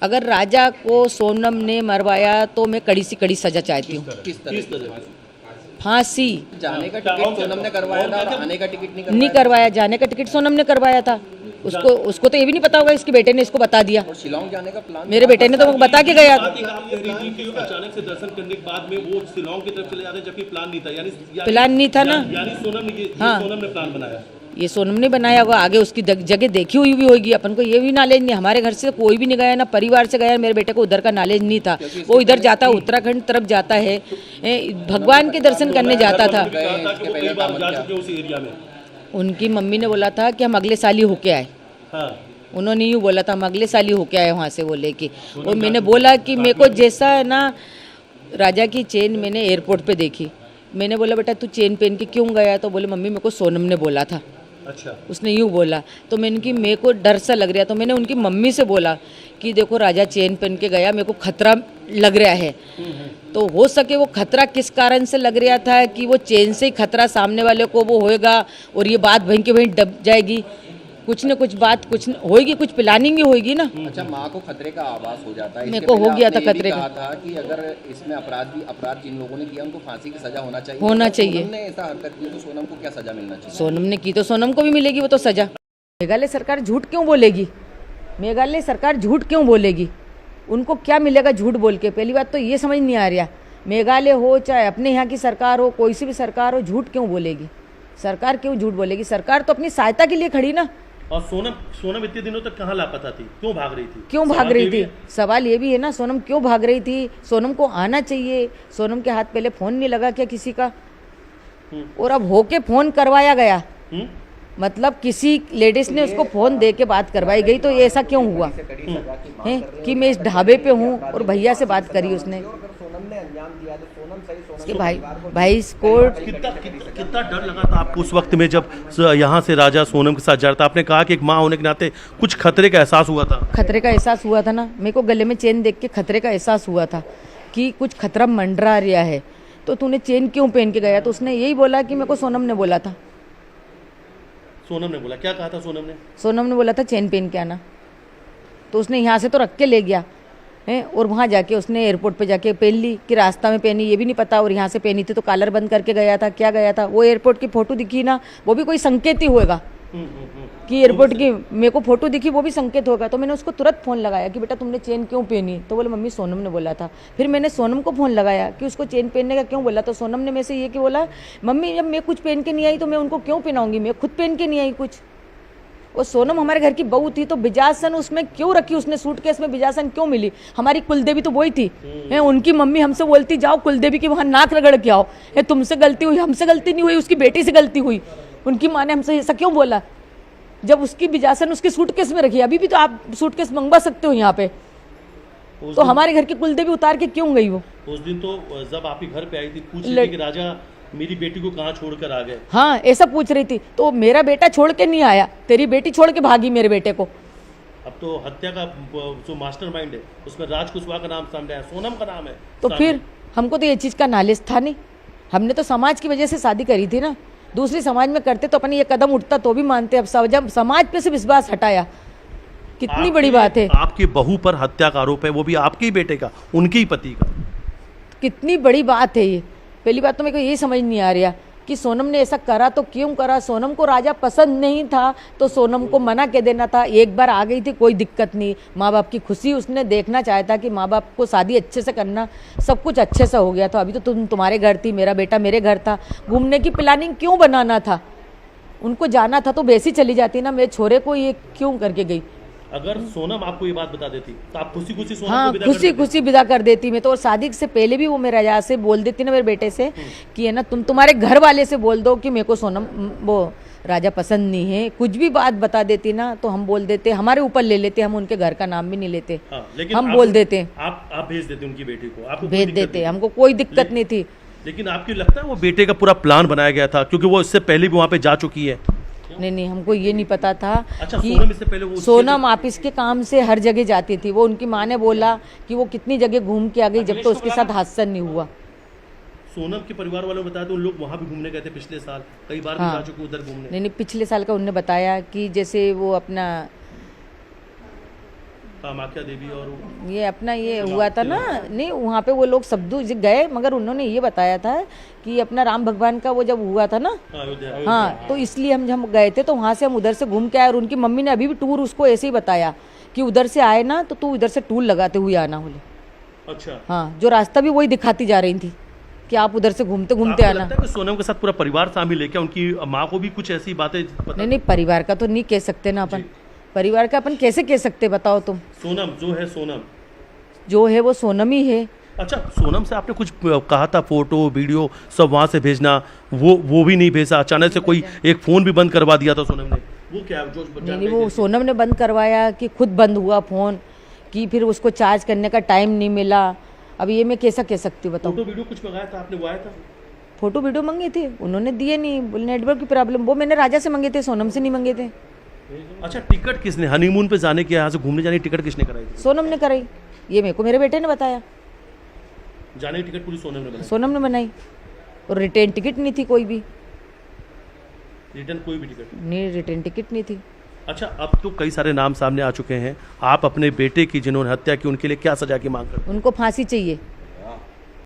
अगर राजा को सोनम ने मरवाया तो मैं कड़ी से कड़ी सजा चाहती हूँ। किस तरह? फांसी। जाने का टिकट सोनम ने करवाया था और आने का टिकट नहीं करवाया, जाने का टिकट सोनम ने करवाया था। उसको तो ये भी नहीं पता होगा, इसके बेटे ने इसको बता दिया। और शिलोंग जाने का प्लान मेरे बेटे ने तो बता के गया था। अचानक से दर्शन करने के बाद में वो शिलोंग की तरफ चले जाते जबकि प्लान नहीं था, यानी प्लान नहीं था ना। यानी सोनम ने हाँ। सोनम ने प्लान बनाया। ये सोनम ने बनाया होगा, आगे उसकी जगह देखी हुई भी होगी। अपन को ये भी नॉलेज नहीं, हमारे घर से कोई भी नहीं गया ना, परिवार से गया। मेरे बेटे को उधर का नॉलेज नहीं था। वो इधर जाता, उत्तराखंड तरफ जाता है, भगवान के दर्शन करने जाता था। उस एरिया में उनकी मम्मी ने बोला था कि हम अगले साल ही होके आए। उन्होंने यूँ बोला था हम अगले साल ही होके आए वहाँ से वो लेके। और मैंने बोला कि मेरे को जैसा है ना, राजा की चेन मैंने एयरपोर्ट पे देखी। मैंने बोला बेटा तू चेन पहन के क्यों गया? तो बोले मम्मी मेरे को सोनम ने बोला था। अच्छा। उसने यूँ बोला तो मैंने कि मेरे को डर सा लग रहा। तो मैंने उनकी मम्मी से बोला कि देखो राजा चेन पहन के गया, मेरे को खतरा लग रहा है। तो हो सके वो खतरा किस कारण से लग रहा था कि वो चेन से ही खतरा सामने वाले को वो होएगा और ये बात वहीं के वहीं दब जाएगी। कुछ न कुछ बात कुछ होएगी, कुछ प्लानिंग भी होएगी ना। अच्छा, माँ को खतरे का आभास हो जाता है। मेरे को हो गया था खतरे का। कहा था कि अगर इसमें अपराध जिन लोगों ने किया उनको फांसी की सजा होना चाहिए। सोनम ने ऐसा हरकत की तो सोनम को क्या सजा मिलना चाहिए? सोनम ने की तो सोनम को भी मिलेगी वो तो सजा। मेघालय सरकार झूठ क्यों बोलेगी? मेघालय सरकार झूठ क्यों बोलेगी? उनको क्या मिलेगा झूठ बोल के? पहली बात तो ये समझ नहीं आ रहा। मेघालय हो चाहे अपने यहाँ की सरकार हो, कोई सी भी सरकार हो, झूठ क्यों बोलेगी? सरकार क्यों झूठ बोलेगी? सरकार तो अपनी सहायता के लिए खड़ी ना। और सोनम इतने दिनों तक कहाँ लापता थी? क्यों भाग रही थी? क्यों भाग रही थी? सवाल ये भी है ना, सोनम क्यों भाग रही थी? सोनम को आना चाहिए। सोनम के हाथ पहले फोन नहीं लगा क्या किसी का? और अब होके फोन करवाया गया। मतलब किसी लेडीज ने उसको फोन दे के बात करवाई गई। तो ये ऐसा क्यों हुआ है कि मैं इस ढाबे पे हूँ और भैया से बात करी उसने कि भाई कोर्ट। कितना डर लगा था आपको उस वक्त में जब यहाँ से राजा सोनम के साथ जा रहा था? आपने कहा कि एक माँ होने के नाते कुछ खतरे का एहसास हुआ था। खतरे का एहसास हुआ था ना। मेरे को गले में चेन देख के खतरे का एहसास हुआ था कि कुछ खतरा मंडरा रहा है। तो तूने चेन क्यों पहन के गया? तो उसने यही बोला कि मेरे को सोनम ने बोला था। सोनम ने बोला? क्या कहा था सोनम ने? सोनम ने बोला था चेन पहन के आना। तो उसने यहाँ से तो रख के ले गया है और वहाँ जाके उसने एयरपोर्ट पे जाके पहन ली कि रास्ता में पहनी, ये भी नहीं पता। और यहाँ से पहनी थी तो कॉलर बंद करके गया था। क्या गया था? वो एयरपोर्ट की फोटो दिखी ना, वो भी कोई संकेत ही होगा कि एयरपोर्ट की मेरे को फोटो दिखी, वो भी संकेत होगा। तो मैंने उसको तुरंत फ़ोन लगाया कि बेटा तुमने चेन क्यों पहनी? तो बोले मम्मी सोनम ने बोला था। फिर मैंने सोनम को फ़ोन लगाया कि उसको चेन पहनने का क्यों बोला? तो सोनम ने मेरे से ये कि बोला मम्मी जब मैं कुछ पहन के नहीं आई तो मैं उनको क्यों पहनाऊंगी? मैं खुद पहन के नहीं आई कुछ। और सोनम हमारे घर की बहू थी तो बिजासन उसमें क्यों रखी? उसने सूटकेस में बिजासन क्यों मिली? हमारी कुलदेवी तो वही थी। उनकी मम्मी हमसे बोलती जाओ कुलदेवी की वहाँ नाक रगड़ के आओ। तुमसे गलती हुई, हमसे गलती नहीं हुई, उसकी बेटी से गलती हुई। उनकी माँ ने हमसे ऐसा क्यों बोला जब उसकी बिजासन उसके सूटकेस में रखी? अभी भी तो आप सूटकेस मंगवा सकते हो यहाँ पे। तो हमारे घर की कुलदेवी उतार के क्यों गई वो? उस दिन तो जब आपके घर पे आई थी पूछ रही थी कि राजा मेरी बेटी को कहाँ छोड़कर आ गए। हाँ ऐसा पूछ रही थी। तो मेरा बेटा छोड़ के नहीं आया, तेरी बेटी छोड़ के भागी मेरे बेटे को। अब तो हत्या का जो मास्टरमाइंड है उसमें राज कुशवाहा का नाम सामने आया, सोनम का नाम है। तो फिर हमको तो ये चीज़ का नॉलेज था नहीं। हमने तो समाज की वजह से शादी करी थी ना। दूसरी समाज में करते तो अपन ये कदम उठता तो भी मानते। अब जब समाज पे से विश्वास हटाया, कितनी बड़ी बात है। आपकी बहू पर हत्या का आरोप है, वो भी आपके ही बेटे का, उनके ही पति का। कितनी बड़ी बात है ये। पहली बात तो मेरे को यही समझ नहीं आ रहा कि सोनम ने ऐसा करा तो क्यों करा? सोनम को राजा पसंद नहीं था तो सोनम को मना के देना था। एक बार आ गई थी कोई दिक्कत नहीं। माँ बाप की खुशी उसने देखना चाहता कि माँ बाप को शादी अच्छे से करना, सब कुछ अच्छे से हो गया। तो अभी तो तुम्हारे घर थी, मेरा बेटा मेरे घर था। घूमने की प्लानिंग क्यों बनाना था? उनको जाना था तो वैसी चली जाती ना। मेरे छोरे को ये क्यों करके गई? अगर सोनम आपको ये बात बता देती तो आप खुशी खुशी सोनम हाँ को विदा खुशी खुशी विदा कर देती मैं तो। और शादी से पहले भी वो मेरे राजा से बोल देती ना, मेरे बेटे से कि है ना तुम्हारे घर वाले से बोल दो कि मेरे को सोनम वो राजा पसंद नहीं है। कुछ भी बात बता देती ना तो हम बोल देते, हमारे ऊपर ले लेते, हम उनके घर का नाम भी नहीं लेते। लेकिन हम बोल देते, आप भेज देते उनकी बेटी को, आपको भेज देते, हमको कोई दिक्कत नहीं थी। लेकिन आपकी लगता है वो बेटे का पूरा प्लान बनाया गया था? क्योंकि वो इससे पहले भी वहाँ पे जा चुकी है। नहीं हमको ये नहीं पता था। अच्छा, कि सोनम इससे पहले वो सोनम ऑफिस के काम से हर जगह जाती थी। वो उनकी माँ ने बोला कि वो कितनी जगह घूम के आ गई जब तो उसके साथ हादसा नहीं हुआ। सोनम के परिवार वालों ने बताया तो उन लोग वहाँ भी घूमने गए थे पिछले साल, कई बार भी जा चुके उधर घूमने। नहीं पिछले साल का उन्होंने बताया कि जैसे वो अपना कामाख्या देवी और ये अपना ये हुआ था ना, नहीं वहाँ पे वो लोग सब गए, मगर उन्होंने ये बताया था कि अपना राम भगवान का वो जब हुआ था ना, अयोध्या। हाँ, तो इसलिए हम गए थे, तो वहाँ से हम उधर से घूम के आए। और उनकी मम्मी ने अभी भी टूर उसको ऐसे ही बताया कि उधर से आए ना तो तू उधर से टूर लगाते हुए आना बोले। अच्छा, हाँ, जो रास्ता भी वही दिखाती जा रही थी कि आप उधर से घूमते घूमते आपको आना। लगता है कि सोनम के साथ पूरा परिवार शामिल है क्या? उनकी माँ को भी कुछ ऐसी बातें पता? नहीं नहीं, परिवार का तो नहीं कह सकते ना अपन, परिवार का अपन कैसे कह सकते बताओ तुम? सोनम जो है, सोनम जो है वो सोनम ही है। अच्छा, सोनम से आपने कुछ कहा था फोटो वीडियो सब वहाँ से भेजना, वो भी नहीं भेजा, अचानक से कोई एक फ़ोन भी बंद करवा दिया था सोनम ने, वो क्या जो नहीं, वो सोनम ने बंद करवाया कि खुद बंद हुआ फ़ोन, कि फिर उसको चार्ज करने का टाइम नहीं मिला। अब ये मैं कैसा कह सकती हूँ बताओ? फोटो वीडियो कुछ मंगाया था आपने, वो आया था? फोटो वीडियो मंगे थे, उन्होंने दिए नहीं, बोले नेटवर्क की प्रॉब्लम। वो मैंने राजा से मंगे थे, सोनम से नहीं मंगे थे। अच्छा, टिकट किसने, हनीमून पे जाने की, यहाँ से घूमने जाने की टिकट किसने कराई थी? सोनम ने कराई, ये मेरे को मेरे बेटे ने बताया। जाने की टिकट पूरी सोनम ने बनाई? सोनम ने बनाई, और रिटर्न टिकट नहीं थी कोई भी, रिटर्न कोई भी टिकट? नहीं, रिटर्न टिकट नहीं थी। अच्छा, अब तो कई सारे नाम सामने आ चुके हैं, आप अपने बेटे की जिन्होंने हत्या की उनके लिए क्या सजा की मांग करते हैं? उनको फांसी चाहिए।